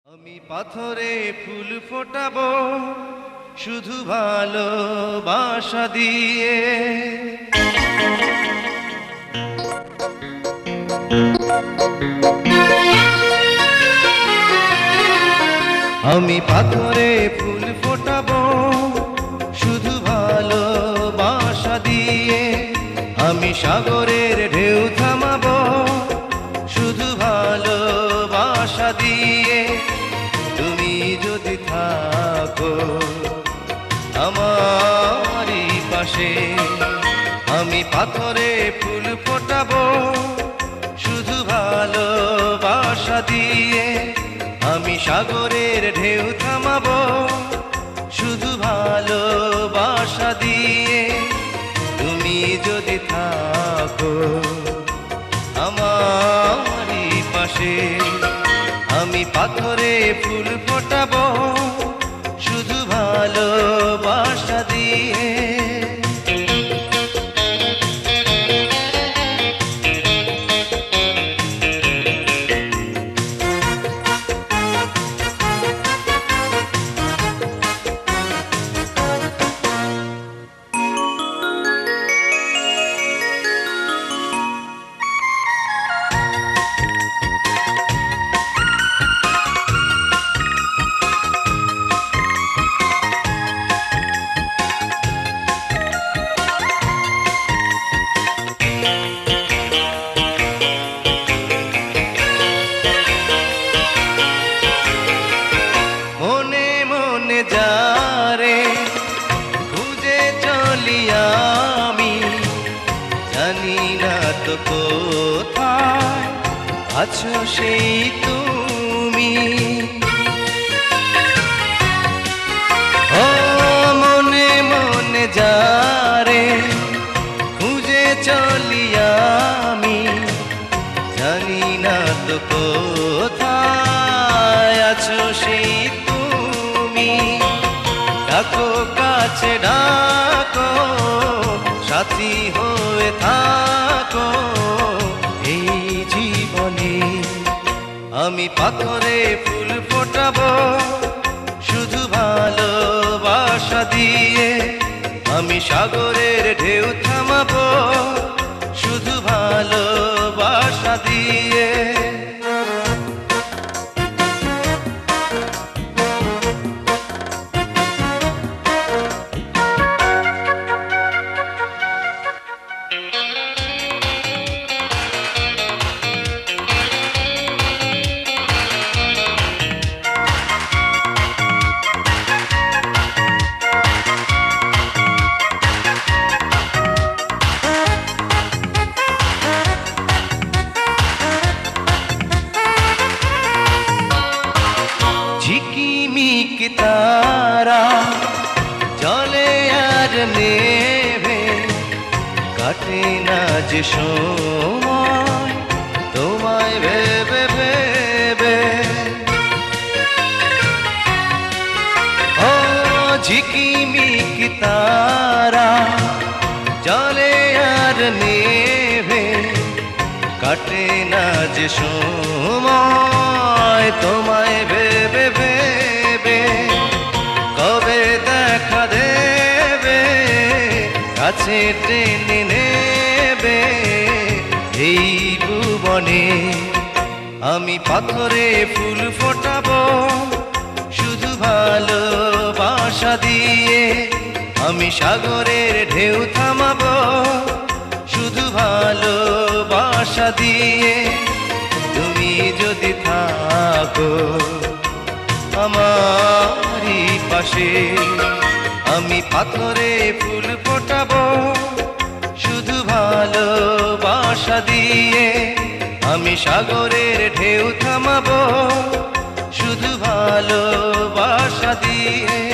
আমি পাথরে ফুল ফোটাবো শুধু ভালোবাসা দিয়ে। আমি পাথরে ফুল ফোটাবো শুধু ভালোবাসা দিয়ে। আমি সাগরের ঢেউ থামাবো শুধু ভালোবাসা দিয়ে। তুমি যদি থাকো আমারই পাশে, আমি পাথরে ফুল ফোটাবো শুধু ভালোবাসা দিয়ে। আমি সাগরের ঢেউ থামাবো শুধু ভালোবাসা দিয়ে। তুমি যদি থাকো আমারই পাশে, আমি পাথরে ফুল ফোটাবো শুধু ভালোবাসা দিয়ে। যারে খুঁজে চলি আমি, জানি না তো কোথায় আছো সেই তুমি। ও মনে মনে যারে খুঁজে চলি আমি, জানি না তো কোথায় আছো সেই তুমি। ডাকো কাছে ডাকো, সাথী হয়ে থাকো এই জীবনে। আমি পাথরে ফুল ফোটাবো শুধু ভালোবাসা দিয়ে। আমি সাগরের ঢেউ থামাবো শুধু ভালোবাসা দিয়ে। ঝিকিমিক তারা জলে আর নেভে, কাটে না যে সময় তোমায় ভেবে ভেবে। ও ঝিকিমিক তারা জলে আর নেভে, কাটে না যে সময় তোমায় ভেবে ভেবে। কবে দেখা দেবে কাছে টেনে নেবে এই ভুবনে। আমি পাথরে ফুল ফোটাবো শুধু ভালোবাসা দিয়ে। আমি সাগরের ঢেউ থামাবো শুধু ভালোবাসা দিয়ে। তুমি যদি থাকো আমারই পাশে, আমি পাথরে ফুল ফোটাবো শুধু ভালোবাসা দিয়ে। আমি সাগরের ঢেউ থামাবো শুধু ভালোবাসা দিয়ে।